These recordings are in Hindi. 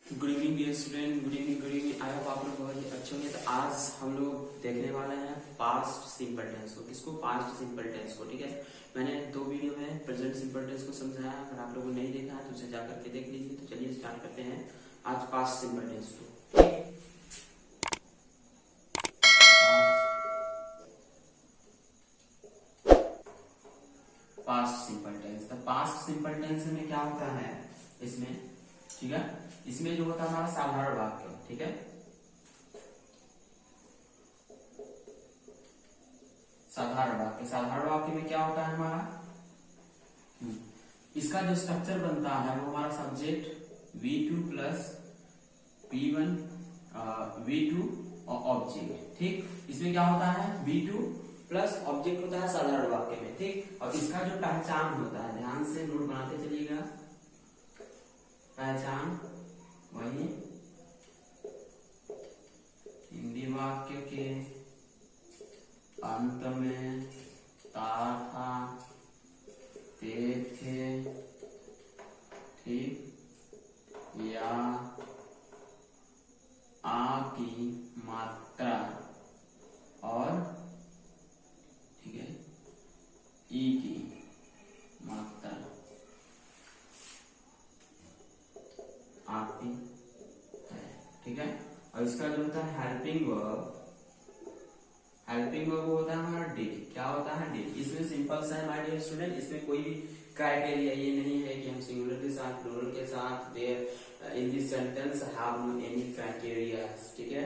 Good evening dear student, good evening. I hope आप लोग बहुत ही अच्छे होंगे। तो आज हम लोग देखने वाले हैं पास्ट सिंपल टेंस को। किसको? पास्ट सिंपल टेंस को। ठीक है, मैंने 2 वीडियो में प्रेजेंट सिंपल टेंस को समझाया। अगर आप लोगों ने नहीं देखा है तो उसे जाकर के देख लीजिए। तो चलिए स्टार्ट करते हैं आज पास्ट सिंपल टेंस को। Past simple tense. तो पास्ट सिंपल टेंस में क्या होता है इसमें? ठीक है, इसमें जो होता है हमारा साधारण वाक्य। ठीक है, साधारण वाक्य में क्या होता है हमारा? इसका जो स्ट्रक्चर बनता है वो हमारा subject V2 plus P1 V2 और ऑब्जेक्ट। ठीक, इसमें क्या होता है? V2 प्लस ऑब्जेक्ट होता है साधारण वाक्य में। ठीक, और इसका जो पहचान होता है, ध्यान से नोट बनाते चलिएगा। पहचान वही हिंदी वाक्य के अंत में ता था, ते थे, ठीक, या आ की मात्रा और ठीक है ई की मात्रा आती है। ठीक है, और इसका जो होता है हेल्पिंग वर्ब होता है हमारा डिड। क्या होता है? डिड। इसमें सिंपल सा है माय डियर स्टूडेंट, इसमें कोई भी क्राइटेरिया ये नहीं है कि हम सिंगुलर के साथ प्लूरल के साथ there in this sentence have no any criteria. ठीक है,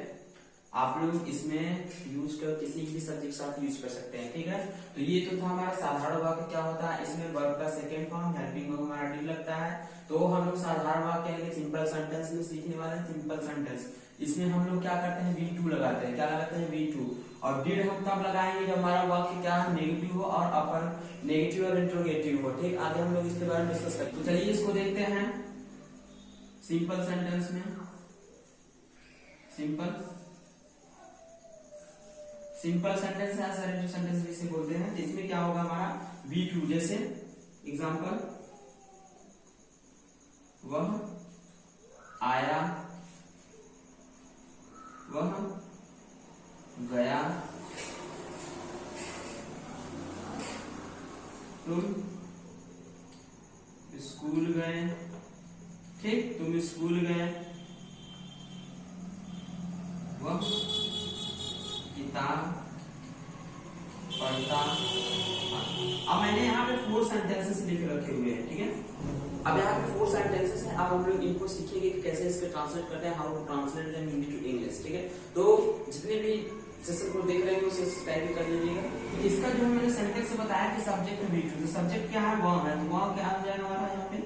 आप लोग इसमें यूज कर किसी भी सब्जेक्ट के साथ यूज कर सकते हैं। ठीक है, तो ये तो था हमारा साधारण वाक्य। क्या होता है इसमें? वर्ब का सेकंड फॉर्म हेल्पिंग वर्ब हमारा डिड लगता है। तो हम लोग साधारण वाक्य के सिंपल सेंटेंस में सीखने वाले हैं। सिंपल सेंटेंस इसमें हम लोग क्या करते हैं? V2 लगाते हैं। क्या लगाते हैं? V2। और डिड हम तब लगाएंगे जब हमारा वाक्य क्या है? नेगेटिव हो और अपर नेगेटिव और इंट्रोगेटिव हो। ठीक, आगे हम लोग इसके बारे में डिस्कस करेंगे। तो चलिए इसको देखते हैं सिंपल सेंटेंस में। सिंपल सेंटेंस है सर, सेंटेंस भी इसे बोलते हैं। तो इसमें क्या होगा हमारा? V2। जैसे एग्जांपल, वह आया, वह गया, तुम स्कूल गए। ठीक, तुम स्कूल गए, वह किताब पढ़ता। अब मैंने यहाँ पे 4 सेंटेंसेस लिख रखे हुए हैं। ठीक है, अब यहाँ पे 4 सेंटेंसेस हैं। अब हम लोग इनको सीखेंगे कि कैसे इसके ट्रांसलेट करते हैं, how to translate them into English. ठीक है, तो जितने भी सेशन को देख रहे हैं उसे सब्सक्राइब कर लीजिएगा। इसका जो मैंने सेंटेंस बताया कि सब्जेक्ट में V2, तो सब्जेक्ट क्या है? वह है। तो वह क्या आ जाएगा हमारा यहाँ पे?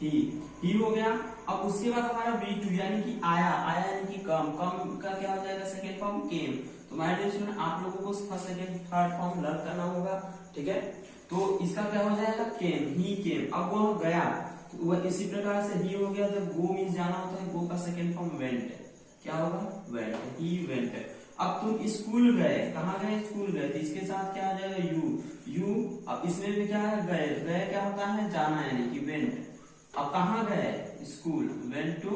ही हो गया। अब उसके बाद हमारा V2 यानी कि आया यानी कि कम का क्या हो जाएगा? सेकेंड फॉर्म केम। तो माय डियर स्टूडेंट, आप लोगों को first second third form learn करना होगा। ठीक है, तो इसका क्या हो जाएगा? केम, ही केम। अब वह गया, तो वह इसी प्रकार से ही हो गया। जब गो मीन्स जाना होता है, गो का सेकेंड फॉर्म वेंट। क्या होगा? Went, he went. अब तुम स्कूल गए, कहाँ गए? स्कूल गए, तो इसके साथ क्या आ जाएगा? यू। अब इसमें भी क्या है? गए क्या होता है? जाना यानी कि वेंट। अब कहाँ गए? School, went to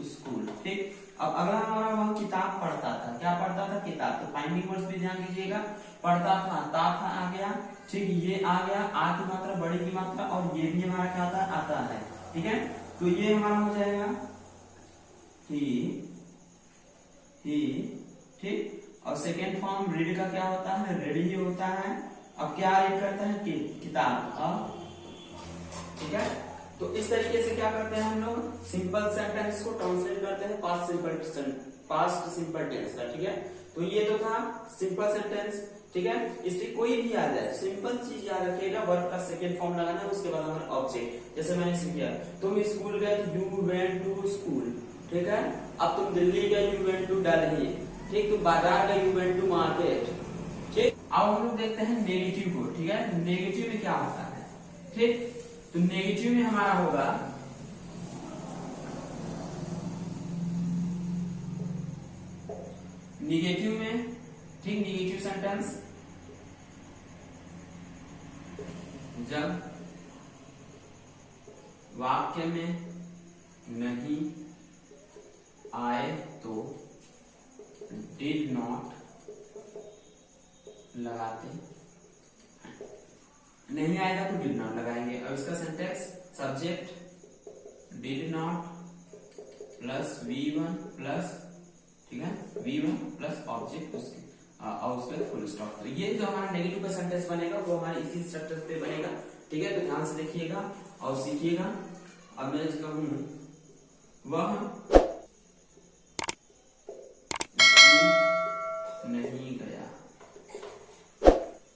school. ठीक, अब अगला हमारा वह किताब पढ़ता था। क्या पढ़ता था? किताब। तो फाइंडिंग वर्ड्स भी ध्यान दीजिएगा। पढ़ता था, ता था आ गया। ठीक, ये आ गया, आ की मात्रा बड़ी की मात्रा, और ये भी हमारा क्या आता है। ठीक है, तो ये हमारा हो जाएगा ही। ठीक, और सेकेंड फॉर्म रीड का क्या होता है? रेड ही होता है। अब क्या रीड करता है? किताब। अब ठीक है, तो इस तरीके से क्या करते हैं हम लोग? सिंपल सेंटेंस को ट्रांसलेट करते हैं पास्ट सिंपल टेंस का। ठीक है, तो ये तो था सिंपल सेंटेंस। ठीक है, इससे कोई भी आ जाए, सिंपल चीज याद रखिएगा। वर्ब का सेकेंड फॉर्म लगाना है, उसके बाद हमारा ऑब्जेक्ट। जैसे मैंने सीखा, तुम स्कूल गए, यू वेंट टू स्कूल। ठीक है, अब तुम दिल्ली गए, यू वेंट टू दिल्ली। ठीक, तुम बाजार गए, यू वेंट टू मार्केट। ठीक, अब हम लोग देखते हैं नेगेटिव को। ठीक है, नेगेटिव में क्या होता है? ठीक, तो नेगेटिव में हमारा होगा निगेटिव में। ठीक, निगेटिव सेंटेंस जब वाक्य में नहीं आए तो डिड नॉट लगाते हैं। नहीं आएगा तो डिड नॉट लगाएंगे। अब इसका syntax subject did not plus V1 plus, ठीक है, V1 प्लस ऑब्जेक्ट उसके और उसके फुल स्टॉप। तो ये जो हमारा नेगेटिव का सेंटेंस बनेगा वो हमारे इसी स्ट्रक्चर पे बनेगा, ठीक है। तो ध्यान से देखिएगा और सीखिएगा। अब मैं कहूं वह नहीं गया,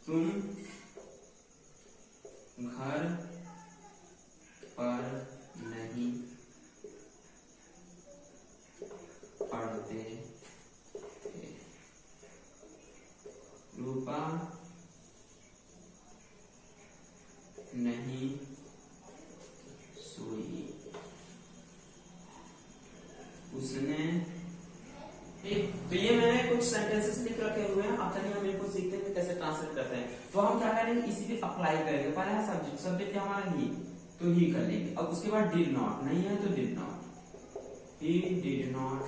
तुम घर पर नहीं पढ़ते थे, रूपा नहीं सोई, उसने, ठीक। तो ये मैंने कुछ सेंटेंसेस लिख रखे हुए हैं। अब चलिए हम इनको सीखते हैं कैसे ट्रांसलेट करते हैं। तो हम क्या करेंगे, इसी पे अप्लाई करेंगे। पहले है सब्जेक्ट, सब्जेक्ट क्या हमारा ही, तो ही कर लेंगे। अब उसके बाद डिड नॉट, नहीं है तो did not, he did not,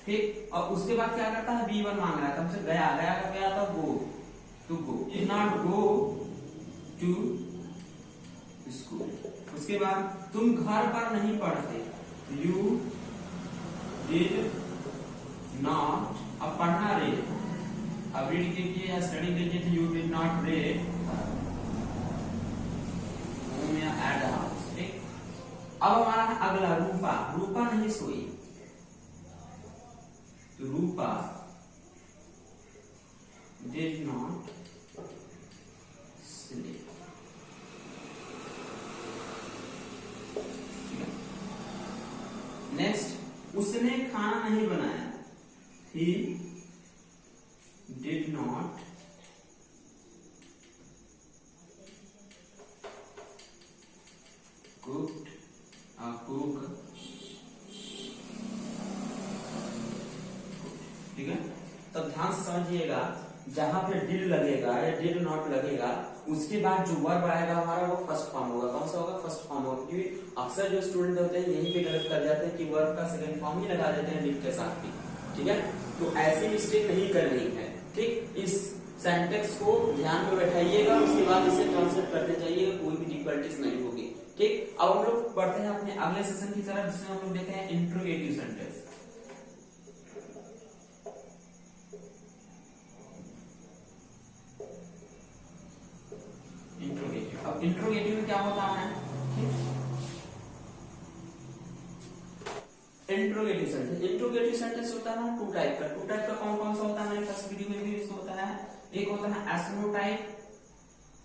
ठीक। और उसके बाद क्या करता है, B1 मांग रहा था हमसे, गया, गया का गया था go, to go, did not go to school. उसके बाद तुम घर पर नहीं पढ़ते, यू डिड नॉट, अब पढ़ना रीड, अब रीड कीजिए या स्टडी कीजिए तो you did not read home या एट हाउस, ठीक। अब हमारा है अगला रूपा, रूपा नहीं सोई, तो रूपा डिड नॉट स्लीप, नेक्स्ट उसने खाना नहीं बनाया, he did not cook, ठीक है। तब ध्यान से समझिएगा, जहां पे डिड लगेगा या डिड नॉट लगेगा उसके बाद जो वर्ब आएगा हमारा वो फर्स्ट फॉर्म होगा। कौन सा होगा, फर्स्ट फॉर्म होगा। क्योंकि अक्सर जो स्टूडेंट होते हैं यहीं पे गलत कर जाते हैं कि वर्ब का सेकंड फॉर्म ही लगा देते हैं डिड के साथ भी, ठीक है। तो ऐसी मिस्टेक नहीं करनी है, ठीक। इस सेंटेंस को ध्यान में बैठाइएगा, उसके बाद इसे ट्रांसलेट करते जाइएगा, कोई भी डिफिकल्टीज नहीं होगी, ठीक। अब हम लोग बढ़ते हैं अपने अगले सेशन की तरफ, जिसमें हम लोग देखे हैं इंट्रोगेटिव सेंटेंस। इंट्रोगेटिव, अब इंट्रोगेटिव में क्या होता है, इंट्रोगेटिव सेंटेंस। इंट्रोगेटिव सेंटेंस होता है टू टाइप का। टू टाइप का कौन कौन सा होता है, मैंने फर्स्ट वीडियो में भी इसको बताया है। एक होता है एसनो टाइप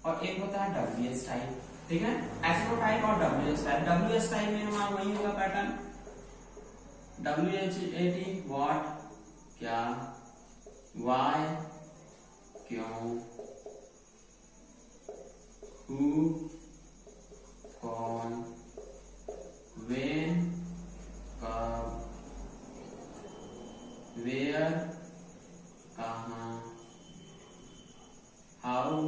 और एक होता है डब्ल्यूएस टाइप, ठीक है। एसनो टाइप और डब्ल्यूएस टाइप। डब्ल्यूएस टाइप में हमारा वही होगा पैटर्न, WHAT व्हाट, क्या, व्हाई, क्यों, हु, कौन, व्हेन, कब, वेयर, कहाँ, हाउ,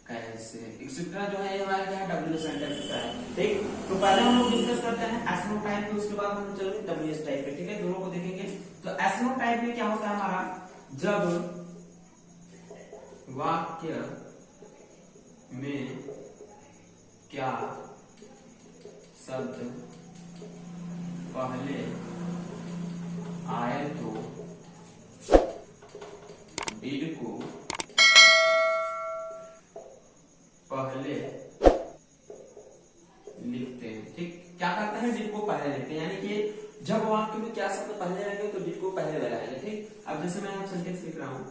कैसे, एक्सेट्रा जो है ये हमारा क्या है, डब्ल्यू सेंटेंस है, ठीक। तो पहले हम लोग डिस्कस करते हैं एसनो टाइप पे, उसके बाद हम चलेंगे डब्ल्यूएस टाइप पे, ठीक है। दोनों को देखेंगे। तो एसनो टाइप में क्या होता है हमारा, जब वाक्य में क्या शब्द पहले आए तो डिड को पहले लिखते हैं, ठीक। क्या करते हैं, डिड को पहले लिखते हैं, यानी कि जब वाक्य में क्या शब्द पहले लगे तो डिड को पहले लगाएंगे, ठीक। अब जैसे मैं सेंटेंस लिख रहा हूं,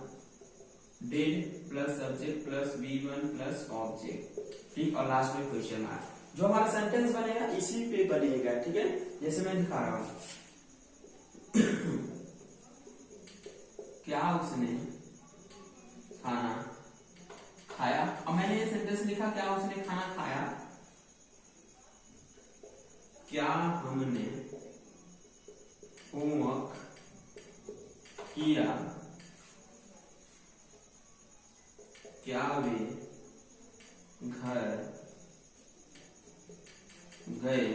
did plus subject plus V1 plus object, ठीक। और लास्ट में क्वेश्चन मार्क। जो हमारा सेंटेंस बनेगा इसी पे बनेगा, ठीक है। जैसे मैं दिखा रहा हूं, क्या उसने खाना खाया। अब मैंने ये सेंटेंस लिखा, क्या उसने खाना खाया, क्या हमने होमवर्क किया, क्या वे घर गए,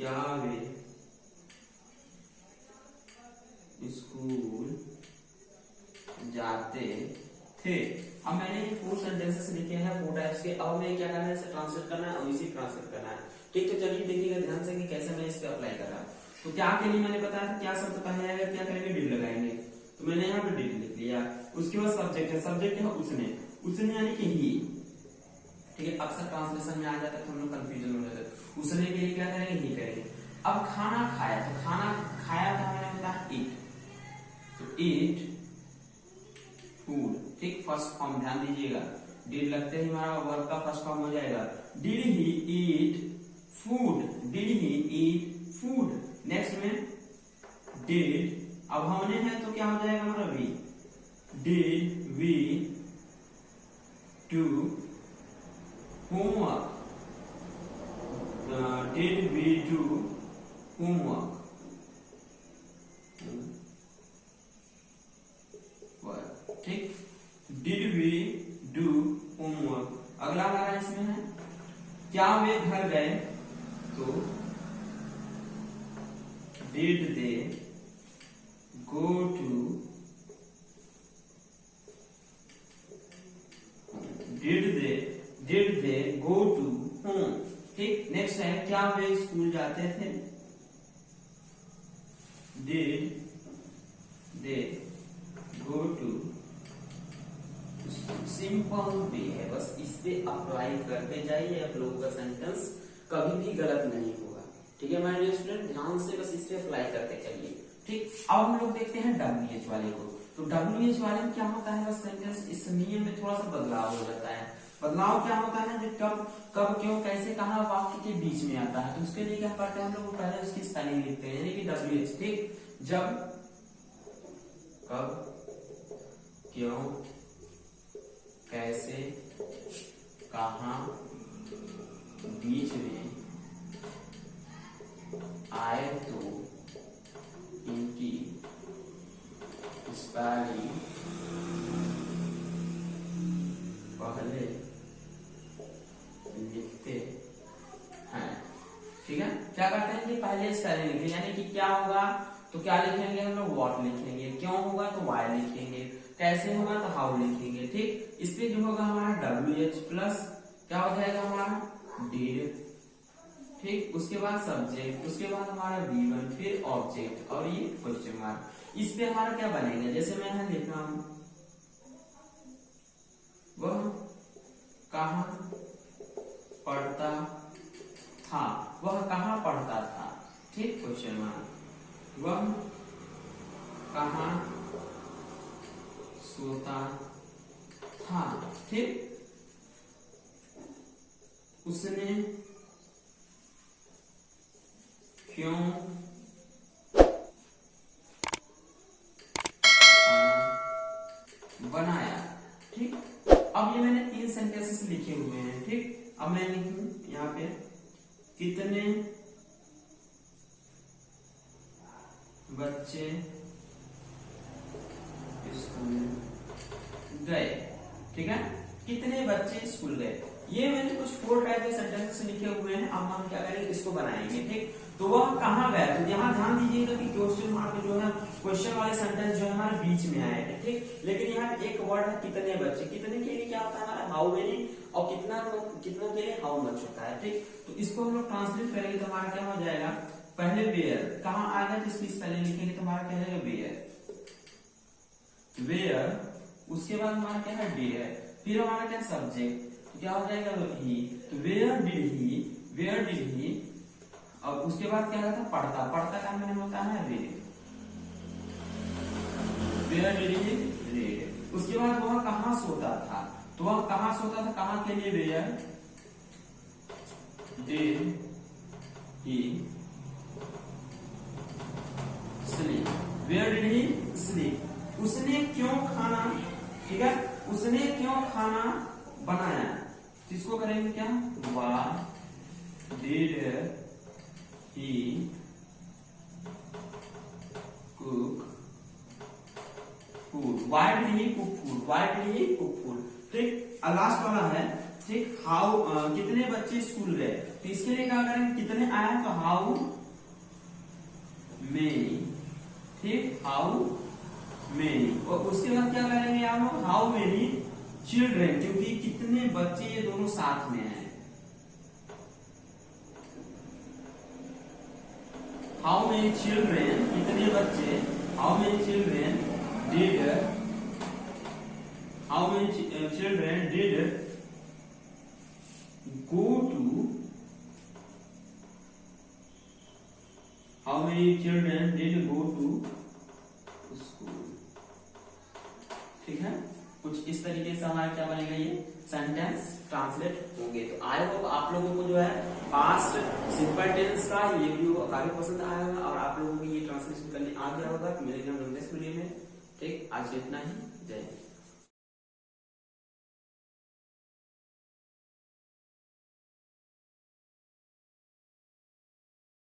क्या वे स्कूल जाते थे। अब मैंने ये 4 सेंटेंसेस लिखे हैं 4 टाइप्स के। अब मैं क्या करना है, इसे ट्रांसलेट करना है और इसी ट्रांसलेट करना है। ठीक, तो चलिए देखिएगा ध्यान से कि कैसे मैं इस पे अप्लाई कर रहा हूँ। तो क्या के लिए मैंने बताया था, क्या शब्द पहले आएगा, क्या करेंगे, डिड लगाएंगे। तो मैंने यहाँ पे डिड लिख लिया। उसके बाद सब्जेक्ट है, सब्जेक्ट है उसने, उसने यानी कि ही। ठीक है, अक्सर ट्रांसलेशन में आ जाता है तो हम लोग कंफ्यूजन हो जाता है। उसने के लिए क्या करेंगे, ही करेंगे। अब खाना खाया, तो खाना खाया का मैंने बताया ईट, तो ईट फूड। ठीक, फर्स्ट फॉर्म ध्यान दीजिएगा, डिड लगते ही हमारा वर्ब का फर्स्ट फॉर्म हो जाएगा। Did he eat food, did he eat food. Next में डिड, अब हमने है तो क्या हो जाएगा हमारा we, did we do homework, did we do homework. ठीक, डिड वी डू होमवर्क। अगला हमारा इसमें है क्या वे घर गए, तो did they go to, did they go to home. ठीक, नेक्स्ट है क्या वे स्कूल जाते थे, did they go to. Simple वे है, बस इस पे अप्लाई करते जाइए, आप लोगों का सेंटेंस कभी भी गलत नहीं होगा। ठीक है माय डियर स्टूडेंट, ध्यान से बस इस पे अप्लाई करते चलिए। ठीक, अब हम लोग देखते हैं WH वाले को। तो WH वाले में क्या होता है, बस सेंटेंस इस नियम में थोड़ा सा बदलाव हो जाता है। बदलाव क्या होता है, जो कब कब क्यों कैसे कहा वाक्य के बीच में आता है। तो उसके लिए क्या करते हैं हम लोग, पहले उसकी स्पेलिंग लिखते हैं, यानी कि WH। ठीक, जब, कब, क्यों, कैसे, कहां, बीच में आए तो इनकी स्पेलिंग पहले लिखते हैं। ठीक है, क्या करते हैं कि पहले स्पेलिंग लिखते, यानी कि क्या होगा तो क्या लिखेंगे हम लोग, व्हाट लिखेंगे, क्यों होगा तो वाई लिखेंगे, कैसे होगा तो हाउ लिखेंगे। ठीक, इस पे जो होगा हमारा WH प्लस क्या हो जाएगा हमारा डिड। ठीक, उसके बाद सब्जेक्ट, उसके बाद हमारा V1, फिर ऑब्जेक्ट और ये क्वेश्चन मार्क। इस पे हमारा क्या बनेगा, जैसे मैं यहां लिख रहा हूं, वह कहां पढ़ता था, वह कहां पढ़ता था। ठीक, क्वेश्चन मार्क, वह कहां सोता था। ठीक, उसने क्यों बनाया। ठीक, अब ये मैंने 3 सेंटेंसेस लिखे हुए हैं। ठीक, अब मैं लिखूं यहाँ पे कितने बच्चे स्कूल गए। ठीक है, कितने बच्चे स्कूल गए। ये मैंने कुछ 4 टाइप के सेंटेंसेस लिखे हुए हैं। अब हम क्या करेंगे, इसको बनाएंगे। ठीक, तो वह कहां गया, तो यहाँ ध्यान दीजिएगा कि क्वेश्चन मार्क जो है, क्वेश्चन वाले सेंटेंस जो है हमारे बीच में आए हैं। ठीक, लेकिन यहाँ एक वर्ड है कितने बच्चे, कितने के लिए क्या होता है हमारा हाउ मेनी, और कितना कितना के लिए हाउ मच होता है। ठीक, तो इसको हम लोग ट्रांसलेट करेंगे तो हमारा क्या हो जाएगा, पहले वेयर कहां आएगा तो इसकी स्पेलिंग लिखेंगे तो हमारा क्या जाएगा वेयर, वेयर। उसके बाद हमारा क्या है डियर, फिर हमारा क्या सब्जेक्ट, तो क्या हो जाएगा ही, तो where did he, where did he. और उसके बाद क्या रहता है पढ़ता, पढ़ता का मैंने होता है read, where did he read. उसके बाद वह कहां सोता था, तो वह कहां सोता था, कहां के लिए where did he sleep, where did he sleep. उसने क्यों खाना, ठीक है, उसने क्यों खाना बनाया, तो इसको करेंगे क्या, what did he cook food, why did he cook food, why did he cook food. ठीक, लास्ट वाला है ठीक, हाउ कितने बच्चे स्कूल गए, तो इसके लिए क्या करें, कितने आया तो हाउ मेनी, ठीक, हाउ मेनी। और उसके बाद क्या करेंगे आप लोग, हाउ मेनी चिल्ड्रेन, क्योंकि कितने बच्चे ये दोनों साथ में हैं। हाउ मेनी चिल्ड्रेन, कितने बच्चे, how many children did, how many children did go to, how many children did go to school, ठीक है। कुछ इस तरीके से हमारा क्या बनेगा, ये सेंटेंस ट्रांसलेट होंगे। तो आई होप आप लोगों को जो है पास्ट सिंपल टेंस का ये वीडियो काफी पसंद आया होगा और आप लोगों को ये ट्रांसलेशन करने आ गया होगा। तो मिलेंगे हम नेक्स्ट वीडियो में, ठीक, आज इतना ही, जय हिंद।